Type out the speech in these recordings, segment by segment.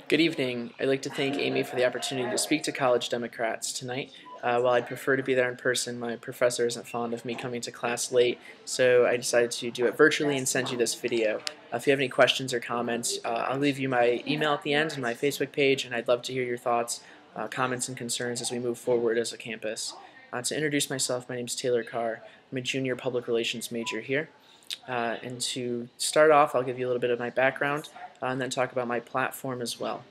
Good evening. I'd like to thank Amy for the opportunity to speak to college Democrats tonight. While I'd prefer to be there in person, my professor isn't fond of me coming to class late, so I decided to do it virtually and send you this video. If you have any questions or comments, I'll leave you my email at the end and my Facebook page, and I'd love to hear your thoughts, comments, and concerns as we move forward as a campus. To introduce myself, my name is Taylor Carr. I'm a junior public relations major here. And to start off, I'll give you a little bit of my background and then talk about my platform as well.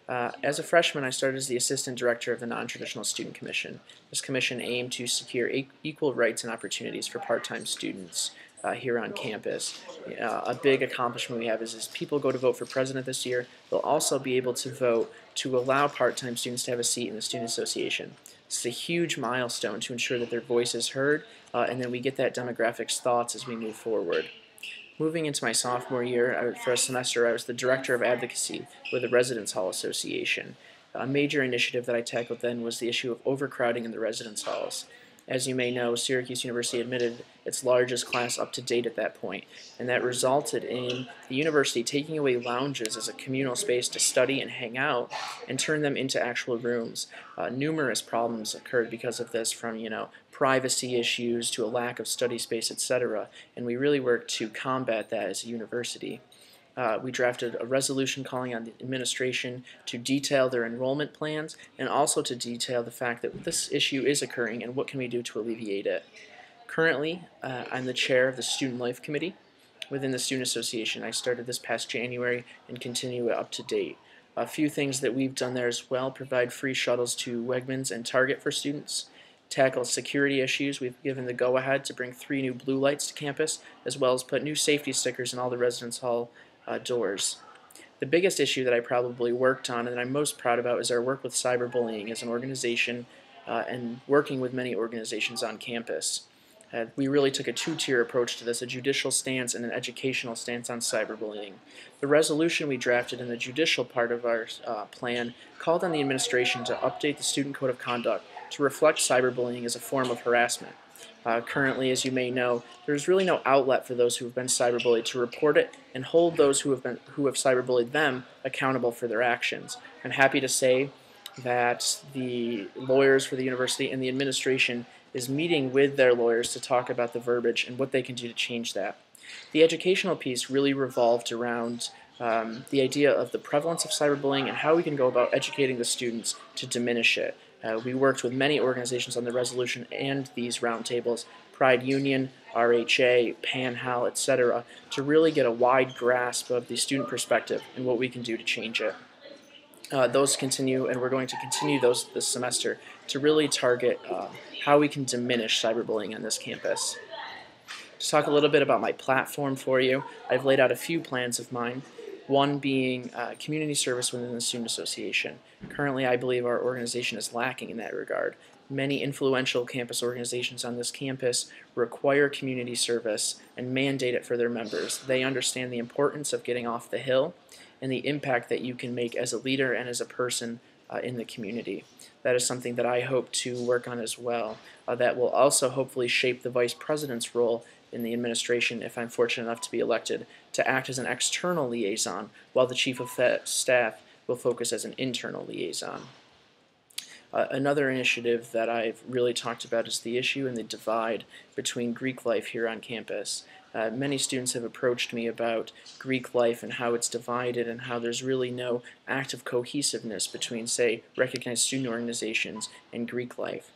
As a freshman, I started as the assistant director of the Non-Traditional Student Commission. This commission aimed to secure equal rights and opportunities for part-time students here on campus. A big accomplishment we have is people go to vote for president this year, they'll also be able to vote to allow part-time students to have a seat in the Student Association. This is a huge milestone to ensure that their voice is heard, and then we get that demographics thoughts as we move forward. Moving into my sophomore year, for a semester, I was the Director of Advocacy with the Residence Hall Association. A major initiative that I tackled then was the issue of overcrowding in the residence halls. As you may know, Syracuse University admitted its largest class up to date at that point, and that resulted in the university taking away lounges as a communal space to study and hang out and turn them into actual rooms. Numerous problems occurred because of this, from privacy issues to a lack of study space, etc., and we really worked to combat that as a university. We drafted a resolution calling on the administration to detail their enrollment plans and also to detail the fact that this issue is occurring and what can we do to alleviate it. Currently, I'm the chair of the Student Life Committee within the Student Association. I started this past January and continue it up to date. A few things that we've done there as well: provide free shuttles to Wegmans and Target for students, tackle security issues. We've given the go-ahead to bring 3 new blue lights to campus, as well as put new safety stickers in all the residence hall doors. The biggest issue that I probably worked on and that I'm most proud about is our work with cyberbullying as an organization and working with many organizations on campus. We really took a 2-tier approach to this: a judicial stance and an educational stance on cyberbullying. The resolution we drafted in the judicial part of our plan called on the administration to update the Student Code of Conduct to reflect cyberbullying as a form of harassment. Currently, as you may know, there's really no outlet for those who have been cyberbullied to report it and hold those who have cyberbullied them accountable for their actions. I'm happy to say that the lawyers for the university and the administration is meeting with their lawyers to talk about the verbiage and what they can do to change that. The educational piece really revolved around the idea of the prevalence of cyberbullying and how we can go about educating the students to diminish it. We worked with many organizations on the resolution and these roundtables: Pride Union, RHA, PANHAL, etc., to really get a wide grasp of the student perspective and what we can do to change it. Those continue, and we're going to continue those this semester to really target how we can diminish cyberbullying on this campus. To talk a little bit about my platform for you, I've laid out a few plans of mine. One being community service within the Student Association. Currently, I believe our organization is lacking in that regard. Many influential campus organizations on this campus require community service and mandate it for their members. They understand the importance of getting off the hill and the impact that you can make as a leader and as a person in the community. That is something that I hope to work on as well. That will also hopefully shape the vice president's role in the administration, if I'm fortunate enough to be elected, to act as an external liaison, while the chief of staff will focus as an internal liaison. Another initiative that I've really talked about is the issue and the divide between Greek life here on campus. Many students have approached me about Greek life and how it's divided and how there's really no active cohesiveness between, say, recognized student organizations and Greek life.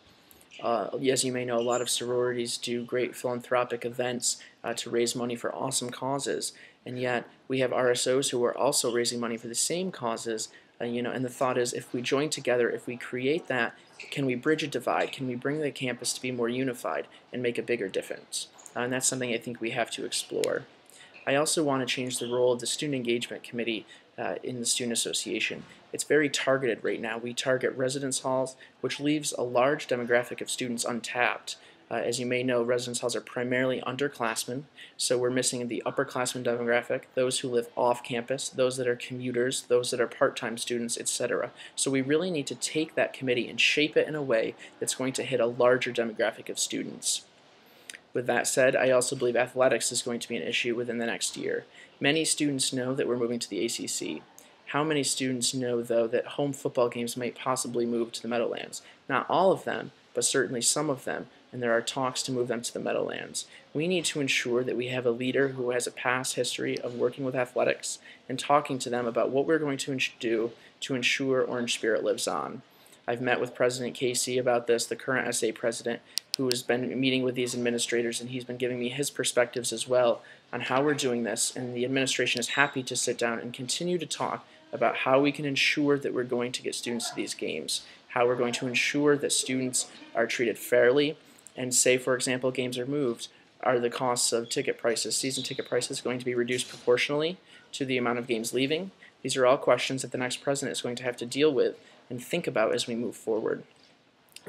As you may know, a lot of sororities do great philanthropic events to raise money for awesome causes, and yet we have RSOs who are also raising money for the same causes. And the thought is, if we join together, if we create that, can we bridge a divide? Can we bring the campus to be more unified and make a bigger difference? And that's something I think we have to explore. I also want to change the role of the Student Engagement Committee in the Student Association. It's very targeted right now. We target residence halls, which leaves a large demographic of students untapped. As you may know, residence halls are primarily underclassmen, so we're missing the upperclassmen demographic, those who live off campus, those that are commuters, those that are part-time students, etc. So we really need to take that committee and shape it in a way that's going to hit a larger demographic of students. With that said, I also believe athletics is going to be an issue within the next year. Many students know that we're moving to the ACC. How many students know, though, that home football games might possibly move to the Meadowlands? Not all of them, but certainly some of them, and there are talks to move them to the Meadowlands. We need to ensure that we have a leader who has a past history of working with athletics and talking to them about what we're going to do to ensure Orange Spirit lives on. I've met with President Casey about this, the current SA president, who has been meeting with these administrators, and he's been giving me his perspectives as well on how we're doing this, and the administration is happy to sit down and continue to talk about how we can ensure that we're going to get students to these games, how we're going to ensure that students are treated fairly, and say, for example, games are moved, are the costs of ticket prices, season ticket prices, going to be reduced proportionally to the amount of games leaving? These are all questions that the next president is going to have to deal with and think about as we move forward.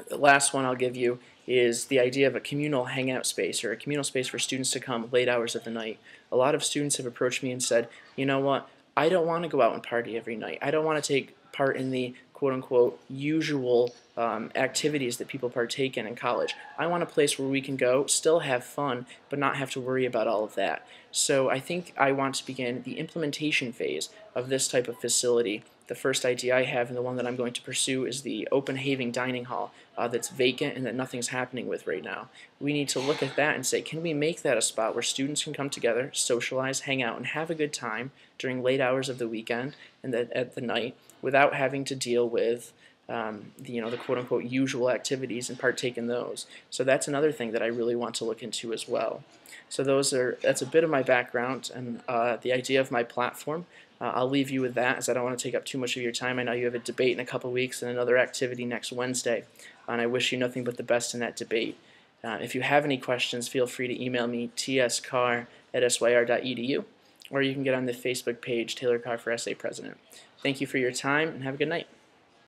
The last one I'll give you is the idea of a communal hangout space, or a communal space for students to come late hours of the night. A lot of students have approached me and said, you know what, I don't want to go out and party every night. I don't want to take part in the quote-unquote usual activities that people partake in college. I want a place where we can go, still have fun, but not have to worry about all of that. So I think I want to begin the implementation phase of this type of facility. The first idea I have, and the one that I'm going to pursue, is the open having dining hall that's vacant and that nothing's happening with right now. We need to look at that and say, can we make that a spot where students can come together, socialize, hang out, and have a good time during late hours of the weekend and at the night without having to deal with the quote-unquote usual activities and partake in those. So that's another thing that I really want to look into as well. So that's a bit of my background and the idea of my platform. I'll leave you with that, as I don't want to take up too much of your time. I know you have a debate in a couple weeks and another activity next Wednesday, and I wish you nothing but the best in that debate. If you have any questions, feel free to email me, tscarr@syr.edu, or you can get on the Facebook page, Taylor Carr for SA President. Thank you for your time, and have a good night.